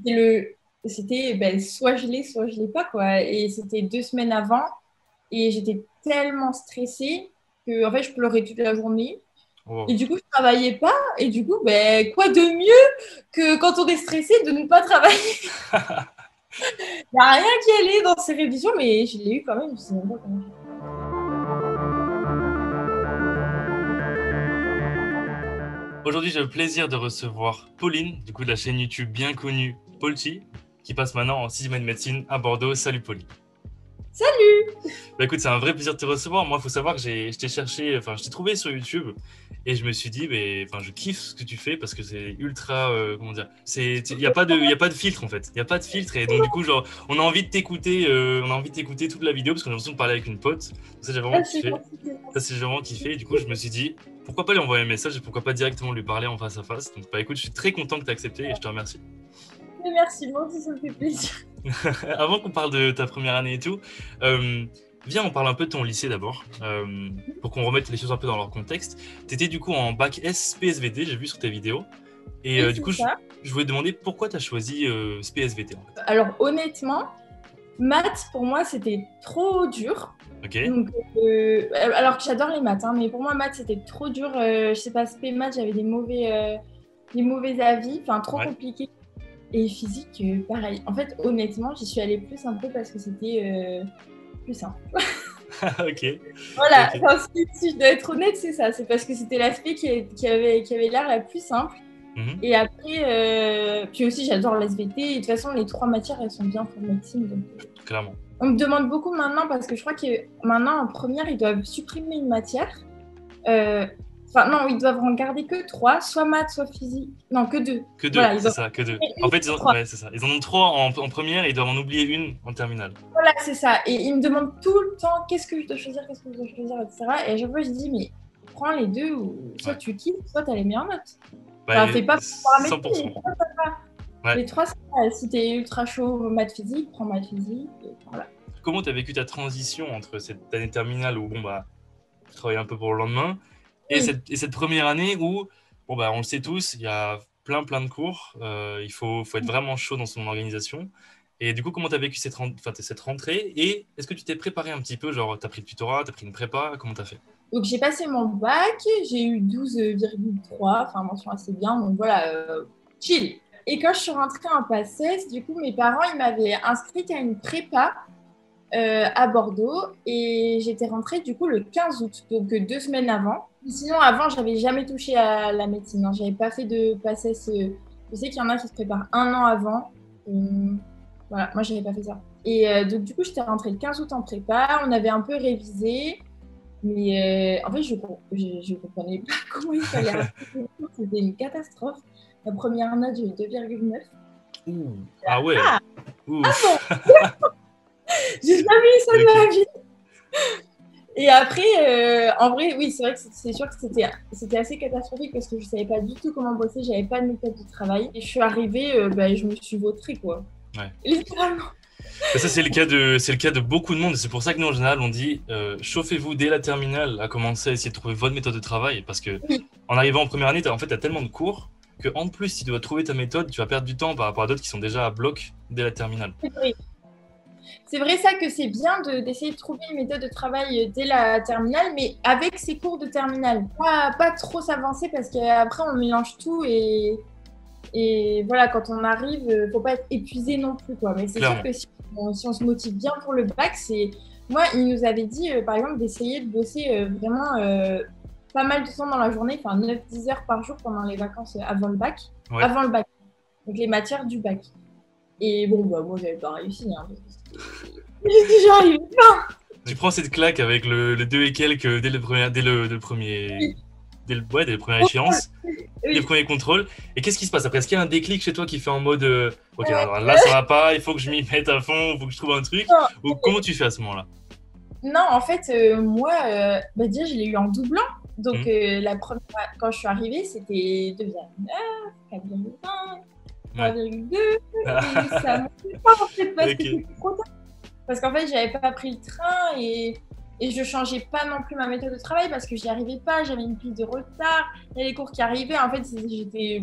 c'était soit je l'ai pas, quoi. Et c'était 2 semaines avant. Et j'étais tellement stressée que, en fait, je pleurais toute la journée. Et Wow. du coup, je travaillais pas. Et du coup, quoi de mieux que quand on est stressé de ne pas travailler? Il n'y a rien qui allait dans ces révisions, mais je l'ai eu quand même. Je sais même pas comment. Aujourd'hui, j'ai le plaisir de recevoir Pauline, du coup de la chaîne YouTube bien connue Polti, qui passe maintenant en 6e année de médecine à Bordeaux. Salut Pauline. Salut! Bah écoute, c'est un vrai plaisir de te recevoir. Moi, il faut savoir que je t'ai cherché, enfin, je t'ai trouvé sur YouTube et je me suis dit, enfin, je kiffe ce que tu fais parce que c'est ultra, comment dire, il y a pas de filtre en fait. Il y a pas de filtre et donc du coup, genre, on a envie de t'écouter, toute la vidéo parce qu'on a l'impression de parler avec une pote. Donc ça, j'ai vraiment Ah, c'est kiffé. gentil, c'est Ça, gentil. c'est vraiment kiffé. Et du coup, je me suis dit, pourquoi pas lui envoyer un message et pourquoi pas directement lui parler en face à face. Donc, bah écoute, je suis très content que tu aies accepté et je te remercie. Mais merci, moi aussi, ça me fait plaisir. Avant qu'on parle de ta première année et tout, euh, viens, on parle un peu de ton lycée d'abord, pour qu'on remette les choses un peu dans leur contexte. Tu étais du coup en bac S PSVT, j'ai vu sur tes vidéos. Et Oui, du c'est coup, ça. je voulais te demander pourquoi tu as choisi PSVT en fait. Alors, honnêtement, maths, pour moi, c'était trop dur. Ok. Donc, alors que j'adore les maths, hein, mais pour moi, maths, c'était trop dur. Je sais pas, spé maths, j'avais des mauvais avis, enfin, trop Ouais. compliqué. Et physique, pareil. En fait, honnêtement, j'y suis allée plus un peu parce que c'était plus simple. Ok. Voilà, Ok. enfin, si je dois être honnête, c'est ça. C'est parce que c'était l'aspect qui avait l'air la plus simple. Mhm. Et après, puis aussi, j'adore l'SVT. Et de toute façon, les 3 matières, elles sont bien pour médecine. Donc, Clairement. on me demande beaucoup maintenant parce que je crois que maintenant, en première, ils doivent supprimer une matière. Euh, Enfin, non, ils doivent en garder que 3, soit maths, soit physique. Non, que 2. Que deux, Voilà, ils c'est doivent ça, que deux. supprimer En une fait, sur 3. ouais, c'est ça. Ils en ont trois en première et ils doivent en oublier une en terminale. Voilà, c'est ça. Et ils me demandent tout le temps qu'est-ce que je dois choisir, qu'est-ce que je dois choisir, etc. Et à chaque fois, je dis, mais prends les deux, ou soit Ouais. tu kiffes, soit tu as les meilleures notes. Bah, Enfin, fais pas pour la médecine, mais 100%. Ouais. les trois, c'est ça. Si tu es ultra chaud maths physique, prends maths physique. Et voilà. Comment tu as vécu ta transition entre cette année terminale où, bon, bah, tu travailles un peu pour le lendemain, et Oui. cette première année où, bon, bah, on le sait tous, il y a plein de cours, faut être vraiment chaud dans son organisation. Et du coup, comment tu as vécu cette rentrée et est-ce que tu t'es préparé un petit peu, genre, tu as pris le tutorat, tu as pris une prépa, comment tu as fait? Donc, j'ai passé mon bac, j'ai eu 12,3, enfin, mention assez bien. Donc, voilà, chill. Et quand je suis rentrée en PACES, du coup, mes parents, ils m'avaient inscrite à une prépa à Bordeaux et j'étais rentrée du coup le 15 août, donc 2 semaines avant. Sinon, avant, j'avais jamais touché à la médecine. Hein. J'avais pas fait de PACES. Je sais qu'il y en a qui se préparent un an avant. Voilà, moi, j'avais pas fait ça. Et donc, du coup, j'étais rentrée le 15 août en prépa. On avait un peu révisé. Mais en fait, je comprenais pas comment il fallait apprendre. C'était une catastrophe. La première note, j'ai eu 2,9. Ouh. Ah ouais. Ah, Ouf. bon, j'ai jamais eu ça de Ok. ma vie. Et après, en vrai, oui, c'est vrai que c'est sûr que c'était assez catastrophique parce que je savais pas du tout comment bosser, j'avais pas de méthode de travail. Et je suis arrivée, je me suis vautrée, quoi. Ouais. Littéralement. Mais ça, c'est le cas de beaucoup de monde. C'est pour ça que nous, en général, on dit chauffez-vous dès la terminale à commencer à essayer de trouver votre méthode de travail. Parce que Oui, en arrivant en première année, t'as tellement de cours que en plus, si tu dois trouver ta méthode, tu vas perdre du temps par rapport à d'autres qui sont déjà à bloc dès la terminale. c'est vrai. C'est vrai ça que c'est bien d'essayer de trouver une méthode de travail dès la terminale, mais avec ses cours de terminale. Pas trop s'avancer parce qu'après on mélange tout et voilà, quand on arrive, faut pas être épuisé non plus, quoi. Mais c'est sûr Clairement. que si on se motive bien pour le bac, c'est... Moi, il nous avait dit, par exemple, d'essayer de bosser vraiment pas mal de temps dans la journée, enfin 9-10 heures par jour pendant les vacances avant le bac. Ouais. Avant le bac. Donc les matières du bac. Et bon, bah moi, j'avais pas réussi. Hein, parce que j'y arrivais pas. Tu prends cette claque avec le 2 et quelques dès les premières échéances, les Oui. premiers contrôles. Et qu'est-ce qui se passe après? Est-ce qu'il y a un déclic chez toi qui fait en mode ok, alors là ça va pas, il faut que je m'y mette à fond, il faut que je trouve un truc? Non, Ou comment tu fais à ce moment-là? non, en fait, moi, déjà, je l'ai eu en doublant. Donc, Hmm. la première, quand je suis arrivée, c'était 2,9, 4,5, Ouais. 3,2. Et ça montait pas, en fait, parce que Ok. c'était trop tard. Parce qu'en fait, j'avais pas pris le train et je changeais pas non plus ma méthode de travail parce que j'y arrivais pas. J'avais une pile de retard. Il y a les cours qui arrivaient. En fait, j'étais.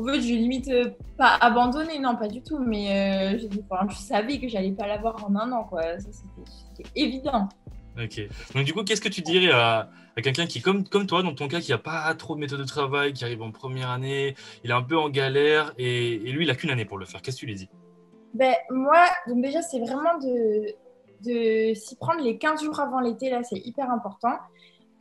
En fait, je limite pas abandonné, non, pas du tout, mais je savais que j'allais pas l'avoir en un an, quoi. Ça, c'était évident. Ok. Donc du coup, qu'est-ce que tu dirais à quelqu'un qui, comme toi, dans ton cas, qui a pas trop de méthode de travail, qui arrive en première année, il est un peu en galère et lui, il a qu'une année pour le faire. Qu'est-ce que tu lui dis? Ben, moi, donc déjà, c'est vraiment de s'y prendre les 15 jours avant l'été, là, c'est hyper important,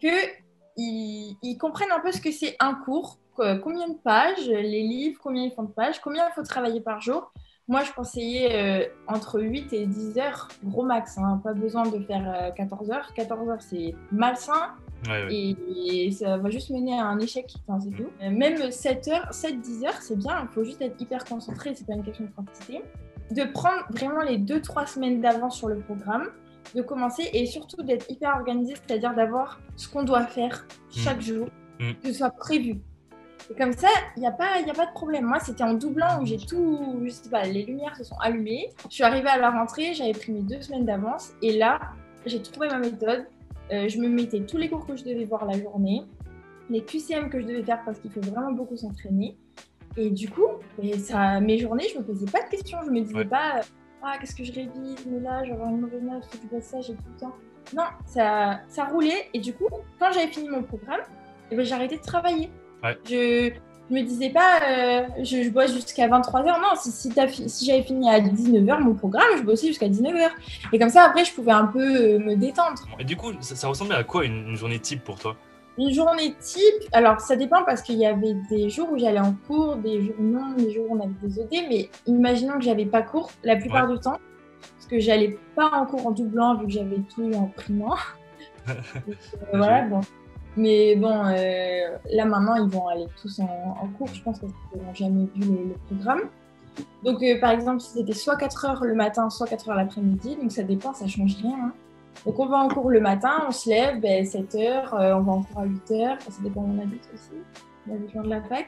qu'ils comprennent un peu ce que c'est un cours, combien de pages, les livres, combien ils font de pages, combien il faut travailler par jour. Moi, je conseillais entre 8 et 10 heures, gros max, hein, pas besoin de faire 14 heures. 14 heures, c'est malsain. Ouais, ouais. Et ça va juste mener à un échec, enfin, c'est tout. Même 7 heures, 7-10 heures, c'est bien, il faut juste être hyper concentré, c'est pas une question de quantité. De prendre vraiment les 2-3 semaines d'avance sur le programme, de commencer et surtout d'être hyper organisé, c'est-à-dire d'avoir ce qu'on doit faire chaque jour, que ce soit prévu. Et comme ça, il n'y a pas de problème. Moi, c'était en doublant où j'ai tout, je sais pas, les lumières se sont allumées. Je suis arrivée à la rentrée, j'avais pris mes 2 semaines d'avance et là, j'ai trouvé ma méthode. Je me mettais tous les cours que je devais voir la journée, les QCM que je devais faire parce qu'il faut vraiment beaucoup s'entraîner. Et du coup, mes journées, je me posais pas de questions. Je me disais pas qu'est-ce que je révise, mais là, je vais avoir une mauvaise note, faut que je fasse ça, j'ai tout le temps. Non, ça roulait. Et du coup, quand j'avais fini mon programme, j'ai arrêté de travailler. Ouais. Je me disais pas je bosse jusqu'à 23h. Non, si j'avais fini à 19h mon programme, je bossais jusqu'à 19h. Et comme ça, après, je pouvais un peu me détendre. Et du coup, ça ressemblait à quoi une journée type pour toi? Une journée type, alors ça dépend parce qu'il y avait des jours où j'allais en cours, des jours non, des jours où on avait des OD, mais imaginons que j'avais pas cours la plupart du temps, parce que j'allais pas en cours en doublant vu que j'avais tout eu en primant. Donc, voilà, bon. Mais bon, là maintenant ils vont aller tous en cours, je pense, parce qu'ils n'ont jamais vu le programme. Donc par exemple, si c'était soit 4 heures le matin, soit 4 heures l'après-midi, donc ça dépend, ça change rien, hein. Donc, on va en cours le matin, on se lève, 7 heures, on va en cours à 8 heures, ça dépend où on habite aussi, la région de la fac.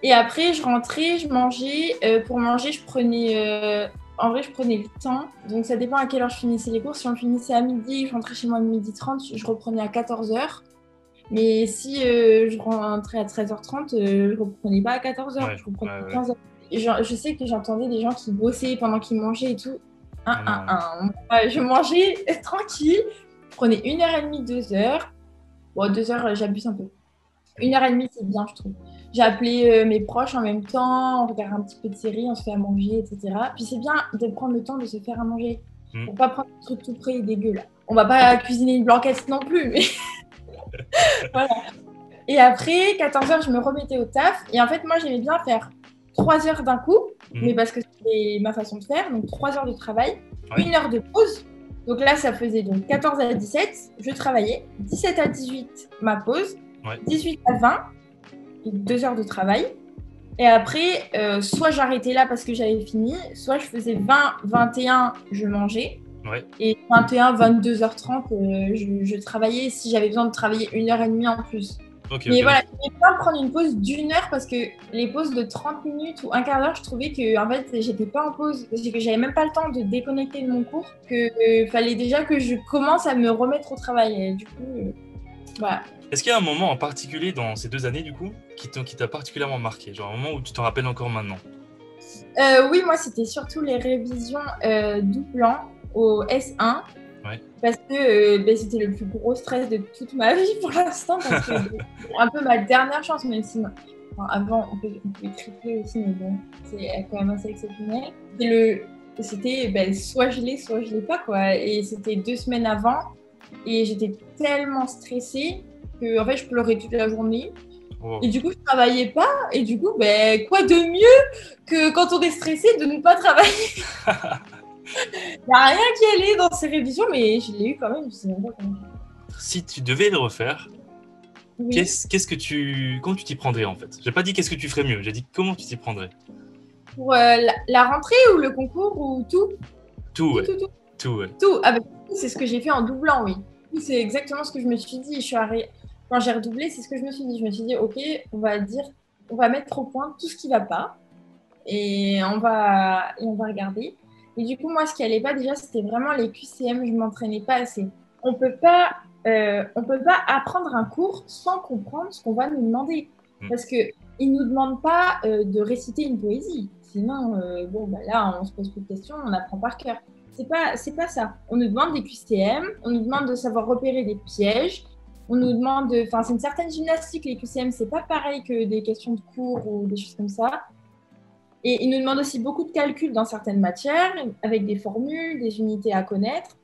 Et après, je rentrais, je mangeais. Pour manger, je prenais le temps. Donc, ça dépend à quelle heure je finissais les cours. Si on finissait à midi, je rentrais chez moi à 12h30, je reprenais à 14h. Mais si je rentrais à 13h30, je ne reprenais pas à 14h, je reprenais à 15h. Je sais que j'entendais des gens qui bossaient pendant qu'ils mangeaient et tout. Je mangeais tranquille, je prenais 1h30, 2h. Bon, 2h, j'abuse un peu. 1h30, c'est bien, je trouve. J'ai appelé mes proches en même temps, on regarde un petit peu de série, on se fait à manger, etc. Puis c'est bien de prendre le temps de se faire à manger. Pour pas prendre des trucs tout près et dégueu, là. On va pas cuisiner une blanquette non plus, mais voilà. Et après, 14h, je me remettais au taf. Et en fait, moi, j'aimais bien faire 3 heures d'un coup, mais parce que c'était ma façon de faire. Donc, 3 heures de travail, 1 heure de pause. Donc là, ça faisait donc 14 à 17, je travaillais. 17 à 18, ma pause. 18 à 20, 2 heures de travail. Et après, soit j'arrêtais là parce que j'avais fini, soit je faisais 20, 21, je mangeais. Et 21, 22h30, je travaillais si j'avais besoin de travailler 1h30 en plus. Mais voilà, je ne pas prendre une pause d'1 heure parce que les pauses de 30 minutes ou un quart d'heure, je trouvais que en fait, j'étais pas en pause, parce que j'avais même pas le temps de déconnecter de mon cours, que fallait déjà que je commence à me remettre au travail. Et du coup, voilà. Est-ce qu'il y a un moment en particulier dans ces 2 années, du coup, qui t'a particulièrement marqué? Genre un moment où tu t'en rappelles encore maintenant? Oui, moi, c'était surtout les révisions doublant au S1. Parce que c'était le plus gros stress de toute ma vie pour l'instant, parce que c'est un peu ma dernière chance, même si avant on pouvait tripler aussi, mais bon, c'est quand même assez exceptionnel. C'était soit je l'ai pas, quoi. Et c'était 2 semaines avant, et j'étais tellement stressée que en fait je pleurais toute la journée. Et du coup, je travaillais pas, et du coup, quoi de mieux que quand on est stressé de ne pas travailler. Il n'y a rien qui allait dans ces révisions, mais je l'ai eu quand même. Je sais même pas comment. Si tu devais le refaire, comment tu t'y prendrais en fait? J'ai pas dit qu'est-ce que tu ferais mieux, j'ai dit comment tu t'y prendrais. Pour la rentrée ou le concours ou tout? Tout. Tout. Ah c'est ce que j'ai fait en doublant, oui. C'est exactement ce que je me suis dit. Quand j'ai redoublé, c'est ce que je me suis dit. Je me suis dit, ok, on va mettre au point tout ce qui va pas et on va regarder. Et du coup, moi, ce qui allait pas déjà, c'était vraiment les QCM. Je m'entraînais pas assez. On peut pas apprendre un cours sans comprendre ce qu'on va nous demander. Parce que ils nous demandent pas de réciter une poésie. Sinon, bon, bah là, on se pose plus de questions, on apprend par cœur. C'est pas ça. On nous demande des QCM, on nous demande de savoir repérer des pièges, on nous demande de... Enfin, c'est une certaine gymnastique, les QCM, c'est pas pareil que des questions de cours ou des choses comme ça. Et ils nous demandent aussi beaucoup de calculs dans certaines matières, avec des formules, des unités à connaître.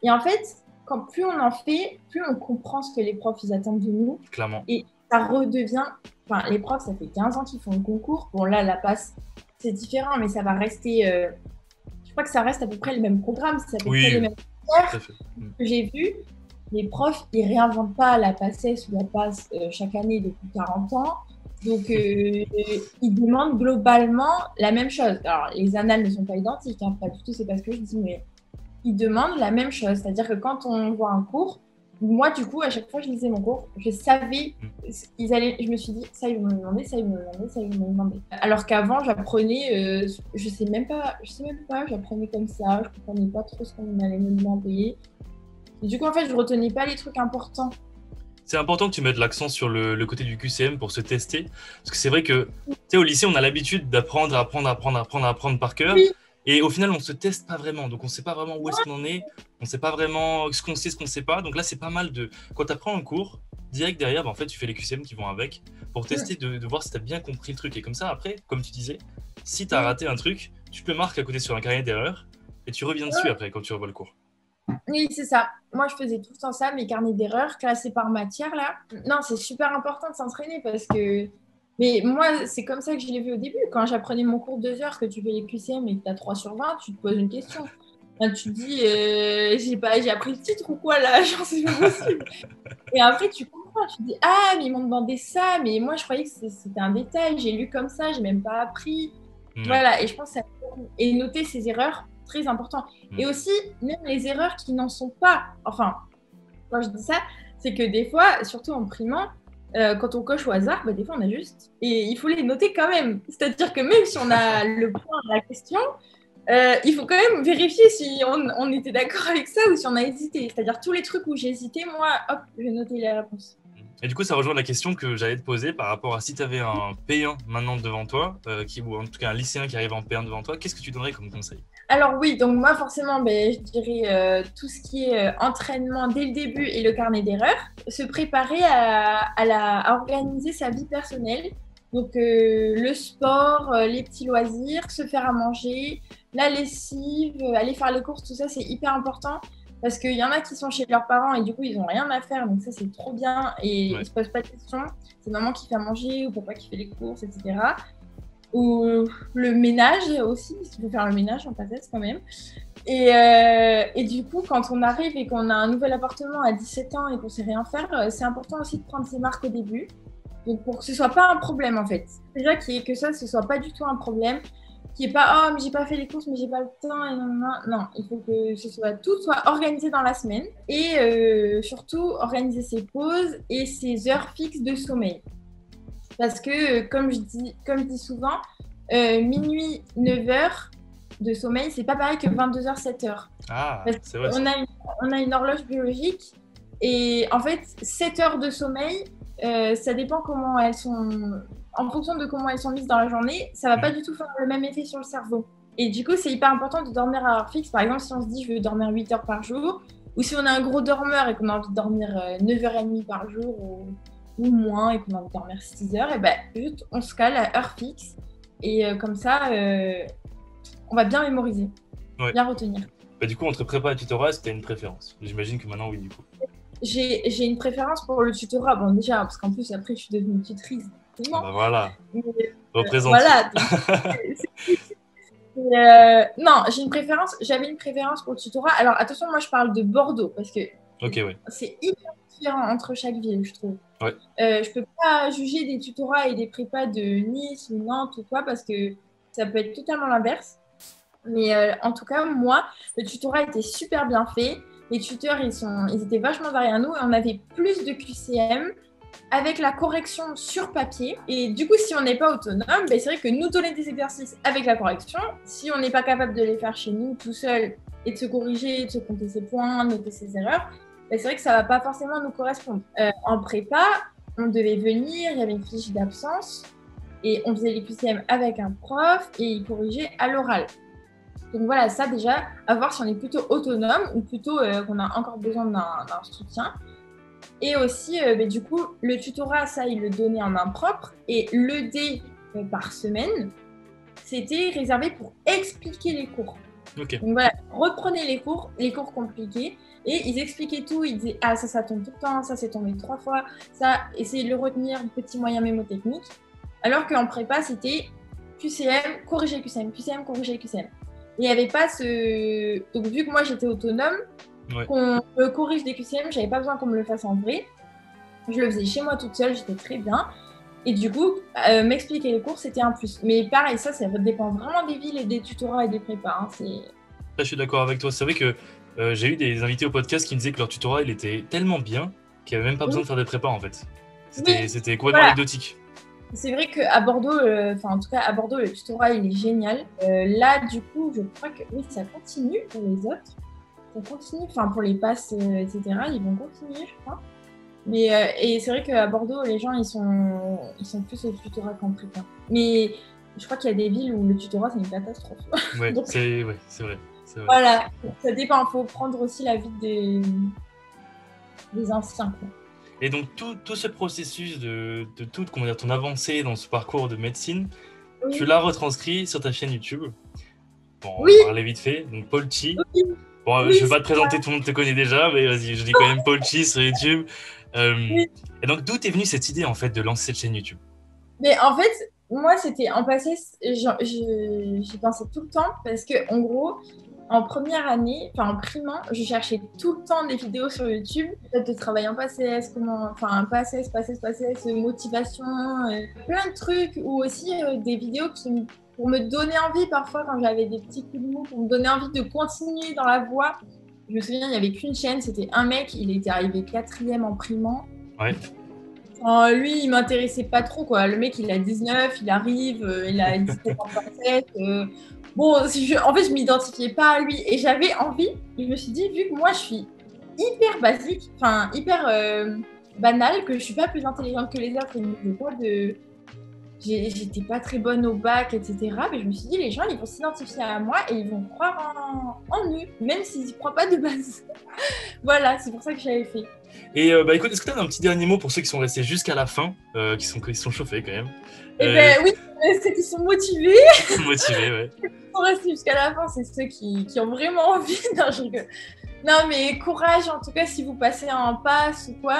Et en fait, quand plus on en fait, plus on comprend ce que les profs ils attendent de nous. Clairement. Et ça redevient... Enfin, les profs, ça fait 15 ans qu'ils font le concours. Bon, là, la passe, c'est différent, mais ça va rester... je crois que ça reste à peu près le même programme, c'est à peu près les mêmes matières que j'ai vues. Les profs, ils réinventent pas la PACES ou la passe chaque année depuis 40 ans. Donc, ils demandent globalement la même chose. Alors, les annales ne sont pas identiques, hein, pas du tout, c'est pas ce que je dis, mais ils demandent la même chose. C'est-à-dire que quand on voit un cours, moi, du coup, à chaque fois que je lisais mon cours, je savais qu'ils allaient. Je me suis dit, ça, ils vont me demander, ça, ils vont me demander, ça, ils vont me demander. Alors qu'avant, j'apprenais, je sais même pas, j'apprenais comme ça, je comprenais pas trop ce qu'on allait me demander. Et du coup, en fait, je retenais pas les trucs importants. C'est important que tu mettes l'accent sur le côté du QCM pour se tester. Parce que c'est vrai que, tu sais, au lycée, on a l'habitude d'apprendre, apprendre par cœur. Oui. Et au final, on ne se teste pas vraiment. Donc, on ne sait pas vraiment où est-ce qu'on en est. On ne sait pas vraiment ce qu'on sait, ce qu'on ne sait pas. Donc là, c'est pas mal de... Quand tu apprends un cours, direct derrière, en fait, tu fais les QCM qui vont avec pour tester, de voir si tu as bien compris le truc. Et comme ça, après, comme tu disais, si tu as raté un truc, tu te le marques à côté sur un carnet d'erreurs et tu reviens dessus après quand tu revois le cours. Oui, c'est ça. Moi, je faisais tout le temps ça, mes carnets d'erreurs classés par matière, là. Non, c'est super important de s'entraîner parce que... Mais moi, c'est comme ça que je l'ai vu au début. Quand j'apprenais mon cours 2 heures, que tu fais les QCM et que tu as 3 sur 20, tu te poses une question. Enfin, tu te dis, j'ai appris le titre ou quoi, là? Genre, c'est pas possible. Et après, tu comprends. Tu te dis, ah, mais ils m'ont demandé ça, mais moi, je croyais que c'était un détail. J'ai lu comme ça, j'ai même pas appris. Voilà, et je pense que ça... Et noter ses erreurs, très important. Et aussi, même les erreurs qui n'en sont pas. Enfin, quand je dis ça, c'est que des fois, surtout en primant, quand on coche au hasard, bah, des fois on a juste. Et il faut les noter quand même. C'est-à-dire que même si on a le point à la question, il faut quand même vérifier si on était d'accord avec ça ou si on a hésité. C'est-à-dire tous les trucs où j'ai hésité, moi, hop, je vais noter les réponses. Et du coup, ça rejoint la question que j'allais te poser par rapport à si tu avais un P1 maintenant devant toi, ou en tout cas un lycéen qui arrive en P1 devant toi, qu'est-ce que tu donnerais comme conseil? Alors oui, donc moi forcément, je dirais tout ce qui est entraînement dès le début et le carnet d'erreurs, se préparer à organiser sa vie personnelle. Donc le sport, les petits loisirs, se faire à manger, la lessive, aller faire les courses, tout ça c'est hyper important. Parce qu'il y en a qui sont chez leurs parents et du coup, ils n'ont rien à faire. Donc ça, c'est trop bien. Et ils ne se posent pas de questions. C'est maman qui fait à manger ou papa qui fait les courses, etc. Ou le ménage aussi, parce qu'il faut faire le ménage en passant quand même. Et du coup, quand on arrive et qu'on a un nouvel appartement à 17 ans et qu'on ne sait rien faire, c'est important aussi de prendre ses marques au début. Donc pour que ce ne soit pas un problème en fait. Déjà que ça, ce ne soit pas du tout un problème. Qui est pas oh mais j'ai pas fait les courses mais j'ai pas le temps et non, il faut que tout soit organisé dans la semaine et surtout organiser ses pauses et ses heures fixes de sommeil parce que comme je dis souvent minuit 9h de sommeil c'est pas pareil que 22h 7h. Ah, c'est vrai. On a une horloge biologique et en fait 7 heures de sommeil ça dépend comment elles sont. En fonction de comment elles sont mises dans la journée, ça va pas du tout faire le même effet sur le cerveau. Et du coup, c'est hyper important de dormir à heure fixe. Par exemple, si on se dit je veux dormir 8 heures par jour, ou si on est un gros dormeur et qu'on a envie de dormir 9h30 par jour ou moins et qu'on a envie de dormir 6 heures, et ben juste on se cale à heure fixe. Et comme ça, on va bien mémoriser, bien retenir. Bah, du coup, entre prépa et tutorat, est-ce que tu as une préférence? J'imagine que maintenant, oui, du coup. J'ai une préférence pour le tutorat. Bon, déjà, parce qu'en plus, après, je suis devenue tutrice. Ah bah voilà, représente. Voilà. Non, j'avais une préférence pour le tutorat. Alors attention, moi je parle de Bordeaux parce que c'est hyper différent entre chaque ville, je trouve. Ouais. Je peux pas juger des tutorats et des prépas de Nice ou Nantes ou quoi parce que ça peut être totalement l'inverse. Mais en tout cas, moi, le tutorat était super bien fait. Les tuteurs, ils étaient vachement derrière nous et on avait plus de QCM avec la correction sur papier. Et du coup, si on n'est pas autonome, c'est vrai que nous donner des exercices avec la correction, si on n'est pas capable de les faire chez nous tout seul et de se corriger, de se compter ses points, noter ses erreurs, c'est vrai que ça ne va pas forcément nous correspondre. En prépa, on devait venir, il y avait une fiche d'absence. Et on faisait les QCM avec un prof et il corrigeait à l'oral. Donc voilà, ça déjà, à voir si on est plutôt autonome ou plutôt qu'on a encore besoin d'un soutien. Et aussi, du coup, le tutorat, ça, il le donnait en main propre. Et l'ED par semaine, c'était réservé pour expliquer les cours. Ok. Donc voilà, reprenez les cours compliqués. Et ils expliquaient tout. Ils disaient, ah, ça tombe tout le temps, ça, c'est tombé 3 fois. Ça, essayez de le retenir, petit moyen mémotechnique. Alors qu'en prépa, c'était QCM, corriger QCM, QCM, corriger QCM. Il n'y avait pas ce... Donc, vu que moi, j'étais autonome, qu'on me corrige des QCM, je n'avais pas besoin qu'on me le fasse en vrai. Je le faisais chez moi toute seule, j'étais très bien. Et du coup, m'expliquer les cours, c'était un plus. Mais pareil, ça dépend vraiment des villes et des tutorats et des prépas. Hein, je suis d'accord avec toi. C'est vrai que j'ai eu des invités au podcast qui me disaient que leur tutorat, il était tellement bien qu'il n'y avait même pas besoin de faire des prépas, en fait. C'était complètement anecdotique. C'est vrai qu'à Bordeaux, en tout cas à Bordeaux, le tutorat il est génial. Là, du coup, je crois que oui, ça continue pour les autres. Ça continue, pour les passes, etc. Ils vont continuer, je crois. Mais et c'est vrai qu'à Bordeaux, les gens ils sont plus au tutorat qu'en prépa. Mais je crois qu'il y a des villes où le tutorat c'est une catastrophe. Ouais, donc, c'est vrai. Voilà, ça dépend. Il faut prendre aussi l'avis des anciens. Quoi. Et donc, tout ce processus de toute, comment dire, ton avancée dans ce parcours de médecine, tu l'as retranscrit sur ta chaîne YouTube. Bon, on va parler vite fait. Donc, Paul Chi. Bon, je ne vais pas te présenter, tout le monde te connaît déjà, mais vas-y, je dis quand même Paul Chi sur YouTube. Et donc, d'où t'es venue cette idée, en fait, de lancer cette chaîne YouTube? Mais en fait, moi, c'était en passé, j'y pensais tout le temps parce que, en gros, en première année, en primant, je cherchais tout le temps des vidéos sur YouTube de travail en PACES, PACES, motivation, plein de trucs, ou aussi des vidéos pour me donner envie parfois quand j'avais des petits coups de mou, pour me donner envie de continuer dans la voie. Je me souviens, il n'y avait qu'une chaîne, c'était un mec, il était arrivé 4e en primant. Ouais. Lui, il m'intéressait pas trop, quoi. Le mec, il a 19, il arrive, il a 17 ans par tête. Bon, en fait, je m'identifiais pas à lui et j'avais envie. Et je me suis dit, vu que moi, je suis hyper basique, hyper banale, que je suis pas plus intelligente que les autres et j'étais pas très bonne au bac, etc. Mais je me suis dit, les gens, ils vont s'identifier à moi et ils vont croire en eux, même s'ils y croient pas de base. Voilà, c'est pour ça que j'avais fait. Et écoute, est-ce que tu as un petit dernier mot pour ceux qui sont restés jusqu'à la fin, qui sont chauffés quand même? Oui, ceux qui sont motivés. Motivés, ouais. Ceux qui sont restés jusqu'à la fin, c'est ceux qui ont vraiment envie. Non, je rigole. Non, mais courage, en tout cas, si vous passez en passe ou quoi.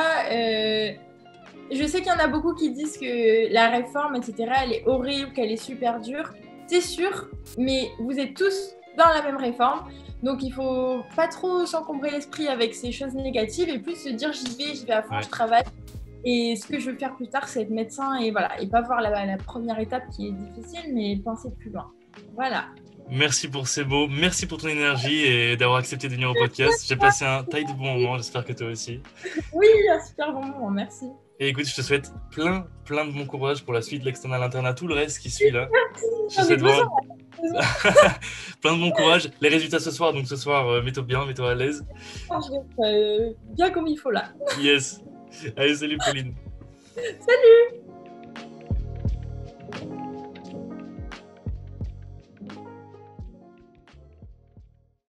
Je sais qu'il y en a beaucoup qui disent que la réforme, etc., elle est horrible, qu'elle est super dure. C'est sûr, mais vous êtes tous dans la même réforme. Donc, il faut pas trop s'encombrer l'esprit avec ces choses négatives et plus se dire j'y vais à fond, je travaille. Et ce que je veux faire plus tard, c'est être médecin et voilà, et pas voir la première étape qui est difficile, mais penser plus loin. Voilà. Merci pour ces mots, merci pour ton énergie et d'avoir accepté de venir au podcast. J'ai passé un taille de bon moment, j'espère que toi aussi. Oui, un super bon moment, merci. Et écoute, je te souhaite plein de bon courage pour la suite, l'external internat, tout le reste qui suit là. Merci, je souhaite vraiment plein de bon courage. Les résultats ce soir, donc ce soir, mets-toi bien, mets-toi à l'aise. Je vais être bien comme il faut là. Yes. Allez, salut Pauline. Salut.